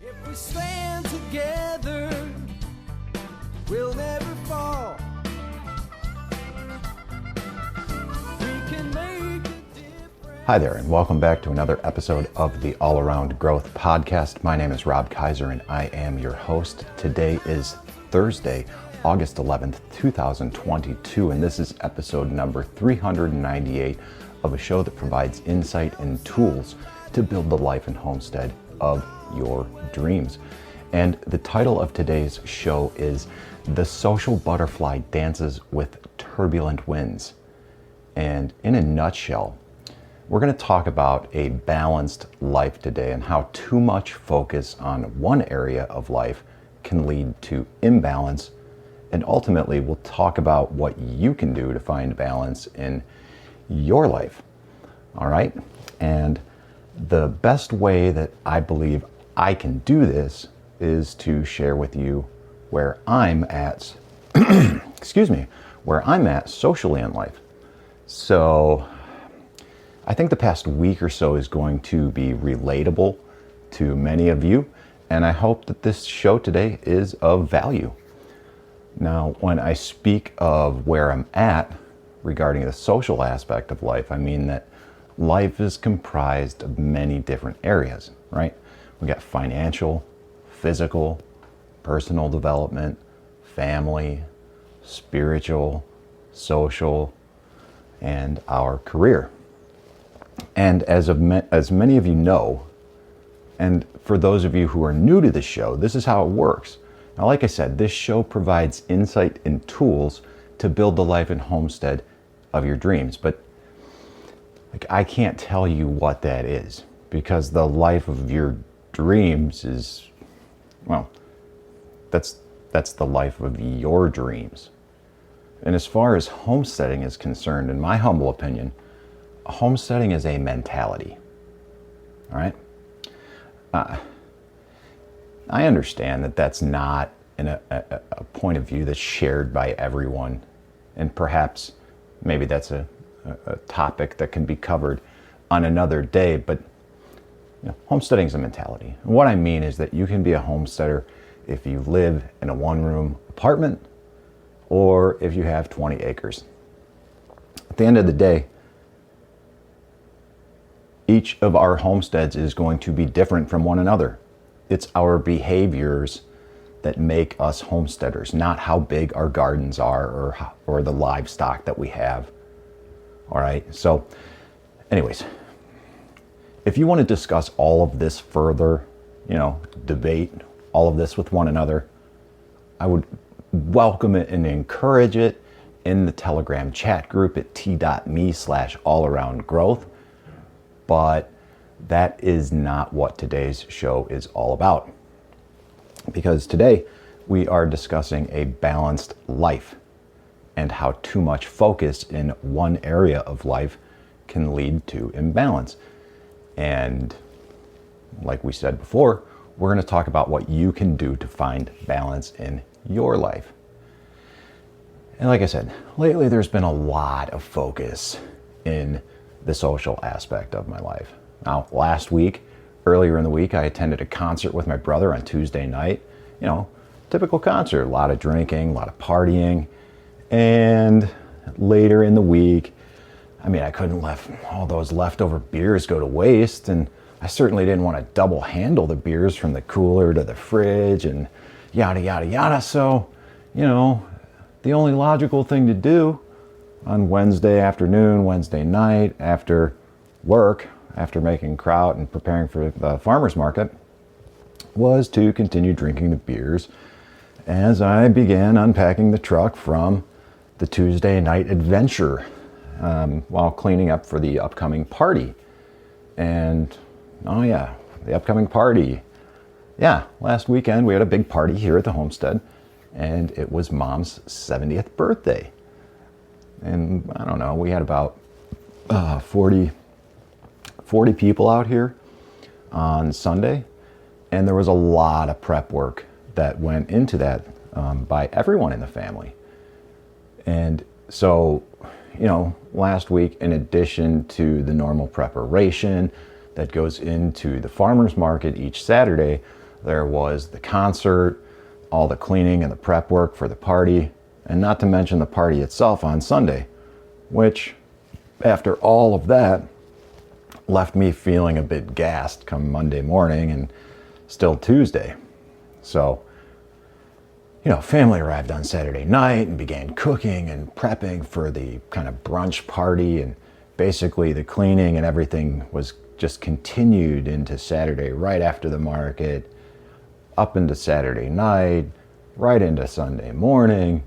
If we stand together, we'll never fall. We can make a difference. Hi there, and welcome back to another episode of the All Around Growth Podcast. My name is Rob Kaiser, and I am your host. Today is Thursday, August 11th, 2022, and this is episode number 398 of a show that provides insight and tools to build the life and homestead of your dreams. And the title of today's show is The Social Butterfly Dances with Turbulent Winds. And in a nutshell, we're going to talk about a balanced life today and how too much focus on one area of life can lead to imbalance. And ultimately, we'll talk about what you can do to find balance in your life. All right? And the best way that I believe I can do this is to share with you where I'm at, where I'm at socially in life. So I think the past week or so is going to be relatable to many of you, and I hope that this show today is of value. Now, when I speak of where I'm at regarding the social aspect of life, I mean that life is comprised of many different areas, right? We got financial, physical, personal development, family, spiritual, social, and our career. And as many of you know, and for those of you who are new to the show, this is how it works. Now, like I said, this show provides insight and tools to build the life and homestead of your dreams. But I can't tell you what that is, because the life of your dreams is, well, that's the life of your dreams. And as far as homesteading is concerned, in my humble opinion, homesteading is a mentality. All right? I understand that that's not a point of view that's shared by everyone, and perhaps maybe that's a topic that can be covered on another day, but homesteading is a mentality. And what I mean is that you can be a homesteader if you live in a one-room apartment or if you have 20 acres. At the end of the day, each of our homesteads is going to be different from one another. It's our behaviors that make us homesteaders, not how big our gardens are or the livestock that we have. All right, so anyways, if you want to discuss all of this further, debate all of this with one another, I would welcome it and encourage it in the Telegram chat group at t.me/allaroundgrowth. But that is not what today's show is all about. Because today we are discussing a balanced life and how too much focus in one area of life can lead to imbalance. And like we said before, we're going to talk about what you can do to find balance in your life. And like I said, lately there's been a lot of focus in the social aspect of my life. Now, earlier in the week, I attended a concert with my brother on Tuesday night. Typical concert, a lot of drinking, a lot of partying. And later in the week, I couldn't let all those leftover beers go to waste, and I certainly didn't want to double handle the beers from the cooler to the fridge and yada, yada, yada. So, the only logical thing to do on Wednesday afternoon, Wednesday night, after work, after making kraut and preparing for the farmer's market, was to continue drinking the beers as I began unpacking the truck from the Tuesday night adventure while cleaning up for the upcoming party. And, the upcoming party. Yeah, last weekend we had a big party here at the homestead, and it was Mom's 70th birthday. And I don't know, we had about 40 people out here on Sunday, and there was a lot of prep work that went into that by everyone in the family. And so, last week, in addition to the normal preparation that goes into the farmer's market each Saturday, there was the concert, all the cleaning and the prep work for the party, and not to mention the party itself on Sunday, which, after all of that, left me feeling a bit gassed come Monday morning and still Tuesday. So, family arrived on Saturday night and began cooking and prepping for the kind of brunch party, and basically the cleaning and everything was just continued into Saturday right after the market, up into Saturday night, right into Sunday morning,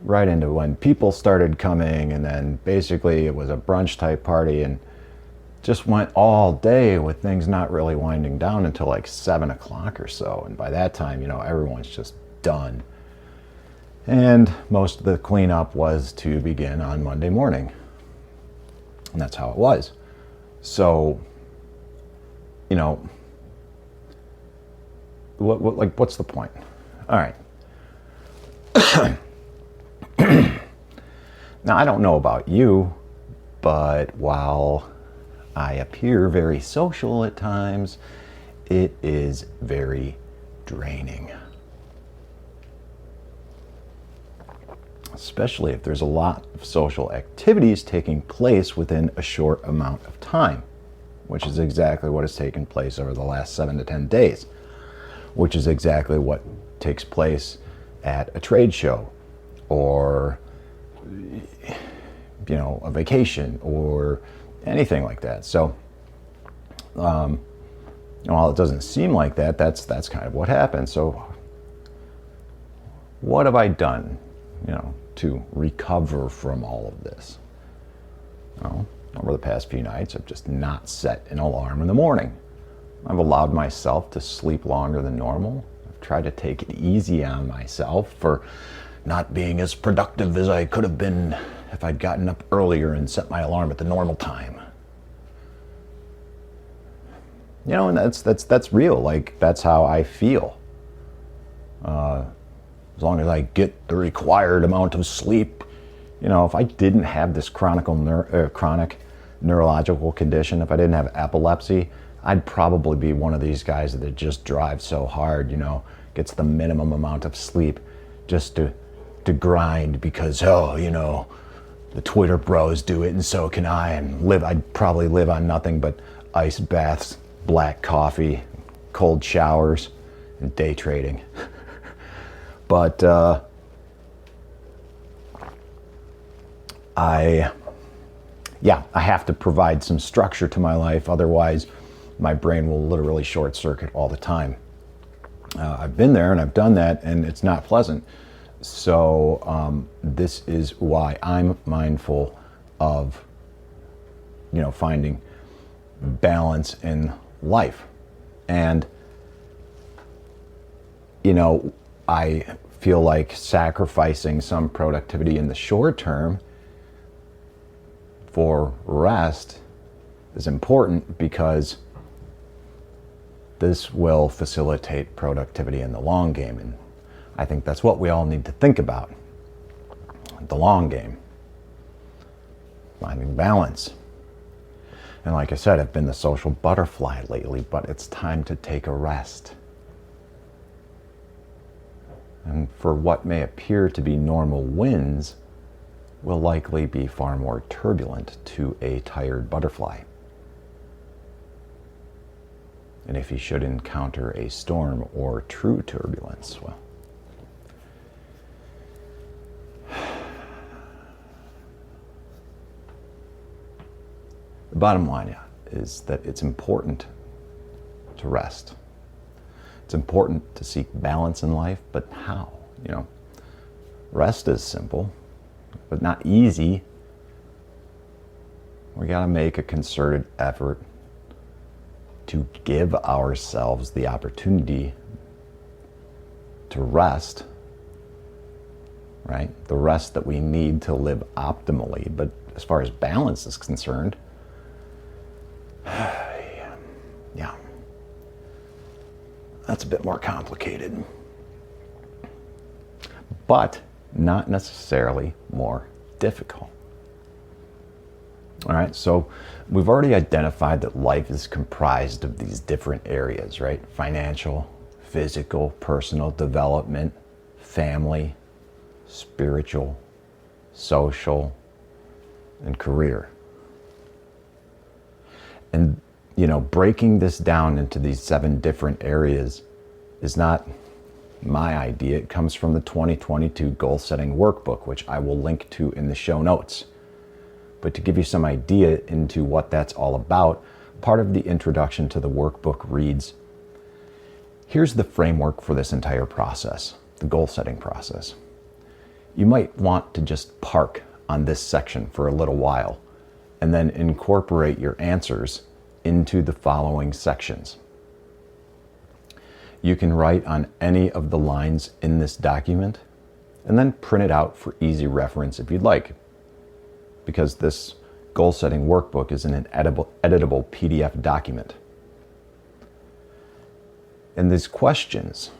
right into when people started coming, and then basically it was a brunch type party and just went all day with things not really winding down until like 7 o'clock or so. And by that time, everyone's just done. And most of the cleanup was to begin on Monday morning. And that's how it was. So, what's the point? All right. Now, I don't know about you, but while I appear very social at times, it is very draining. Especially if there's a lot of social activities taking place within a short amount of time, which is exactly what has taken place over the last 7 to 10 days, which is exactly what takes place at a trade show or, a vacation or anything like that. So, while it doesn't seem like that, that's kind of what happened. So, what have I done, to recover from all of this? Well, over the past few nights, I've just not set an alarm in the morning. I've allowed myself to sleep longer than normal. I've tried to take it easy on myself for not being as productive as I could have been if I'd gotten up earlier and set my alarm at the normal time. And that's real. Like, that's how I feel. As long as I get the required amount of sleep, if I didn't have this chronic neurological condition, if I didn't have epilepsy, I'd probably be one of these guys that just drives so hard, gets the minimum amount of sleep just to grind because, the Twitter bros do it and so can I, and I'd probably live on nothing but ice baths, black coffee, cold showers, and day trading. But I have to provide some structure to my life. Otherwise, my brain will literally short circuit all the time. I've been there and I've done that, and it's not pleasant. So this is why I'm mindful of, finding balance in life. And, I feel like sacrificing some productivity in the short term for rest is important because this will facilitate productivity in the long game. And I think that's what we all need to think about. The long game. Finding balance. And like I said, I've been the social butterfly lately, but it's time to take a rest. And for what may appear to be normal winds, will likely be far more turbulent to a tired butterfly. And if he should encounter a storm or true turbulence, well, the bottom line is that it's important to rest. It's important to seek balance in life, but how? Rest is simple, but not easy. We got to make a concerted effort to give ourselves the opportunity to rest, right? The rest that we need to live optimally. But as far as balance is concerned, yeah, that's a bit more complicated, but not necessarily more difficult. All right, so we've already identified that life is comprised of these different areas, right? Financial, physical, personal development, family, spiritual, social, and career. And, breaking this down into these 7 different areas is not my idea. It comes from the 2022 Goal Setting Workbook, which I will link to in the show notes. But to give you some idea into what that's all about, part of the introduction to the workbook reads, here's the framework for this entire process, the goal setting process. You might want to just park on this section for a little while and then incorporate your answers into the following sections. You can write on any of the lines in this document and then print it out for easy reference if you'd like, because this goal setting workbook is in an editable PDF document. And these questions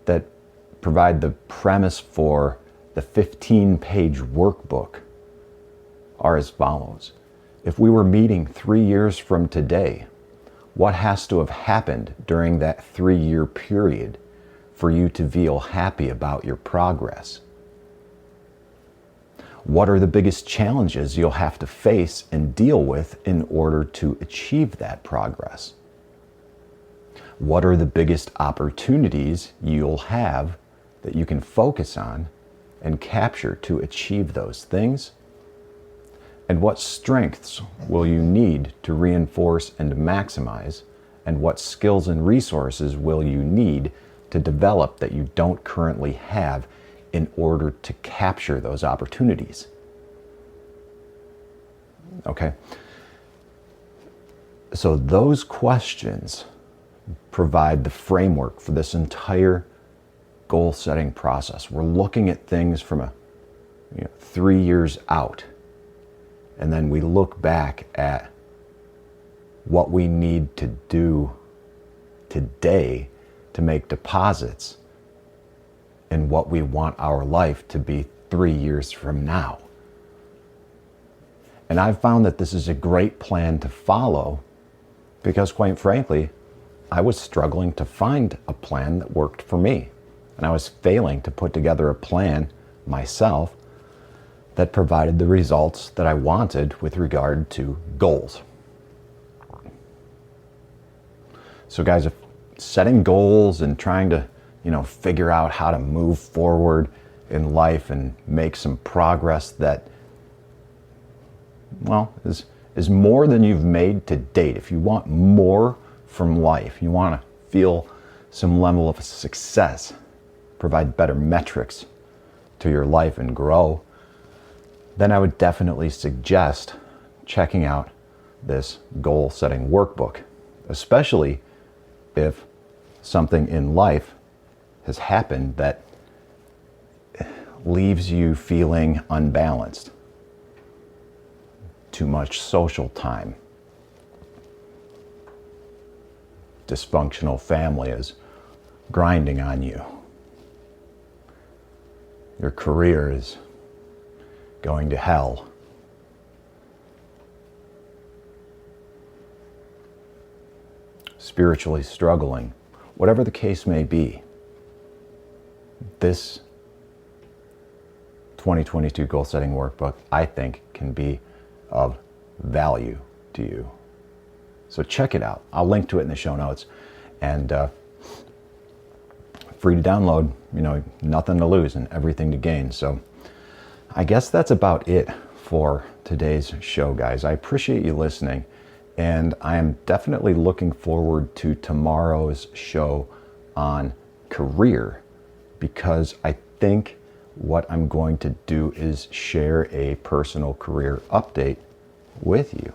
that provide the premise for the 15-page workbook are as follows. If we were meeting 3 years from today, what has to have happened during that 3-year period for you to feel happy about your progress? What are the biggest challenges you'll have to face and deal with in order to achieve that progress? What are the biggest opportunities you'll have that you can focus on and capture to achieve those things? And what strengths will you need to reinforce and maximize? And what skills and resources will you need to develop that you don't currently have in order to capture those opportunities? Okay. So those questions provide the framework for this entire goal setting process. We're looking at things from 3 years out. And then we look back at what we need to do today to make deposits in what we want our life to be 3 years from now. And I've found that this is a great plan to follow because, quite frankly, I was struggling to find a plan that worked for me. And I was failing to put together a plan myself that provided the results that I wanted with regard to goals. So guys, if setting goals and trying to, figure out how to move forward in life and make some progress that, is more than you've made to date. If you want more from life, you want to feel some level of success, provide better metrics to your life and grow, then I would definitely suggest checking out this goal setting workbook, especially if something in life has happened that leaves you feeling unbalanced. Too much social time. Dysfunctional family is grinding on you. Your career is going to hell. Spiritually struggling. Whatever the case may be, this 2022 Goal Setting Workbook, I think, can be of value to you. So check it out. I'll link to it in the show notes. And free to download, nothing to lose and everything to gain. So I guess that's about it for today's show, guys. I appreciate you listening, and I am definitely looking forward to tomorrow's show on career, because I think what I'm going to do is share a personal career update with you.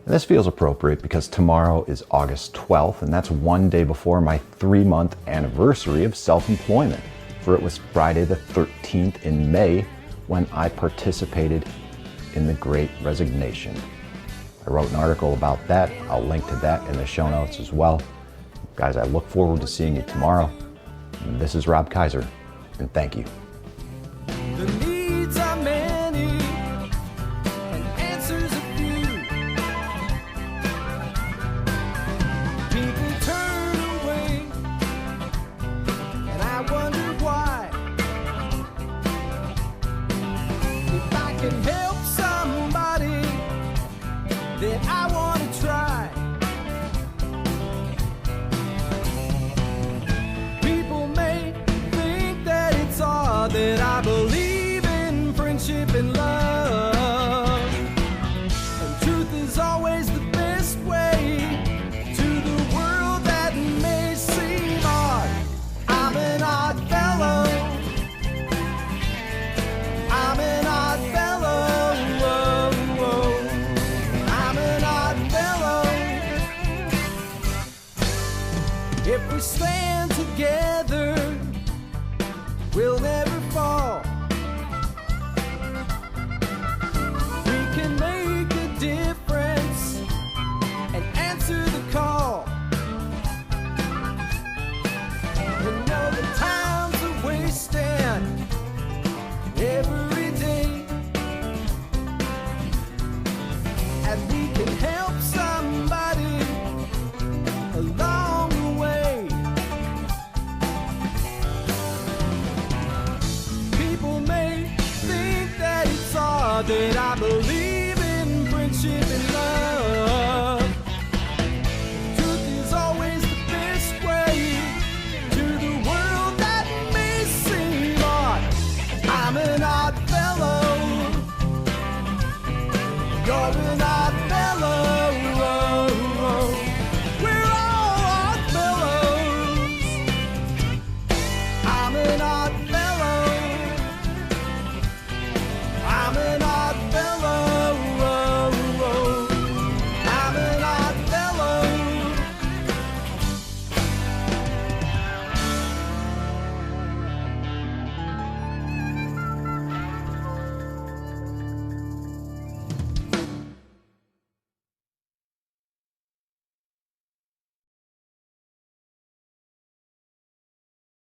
And this feels appropriate because tomorrow is August 12th, and that's one day before my 3-month anniversary of self-employment. For it was Friday the 13th in May when I participated in the Great Resignation. I wrote an article about that. I'll link to that in the show notes as well. Guys, I look forward to seeing you tomorrow. This is Rob Kaiser, and thank you. The needs are many and answers a few. People that I believe in friendship and love. And truth is always the best way to the world that may seem odd. I'm an odd fellow. I'm an odd fellow. I'm an odd fellow. If we stand together, we'll never fall. We can make a difference and answer the call. We know the times are wasting every day, and we can help somebody along the way. People may think that it's odd that I believe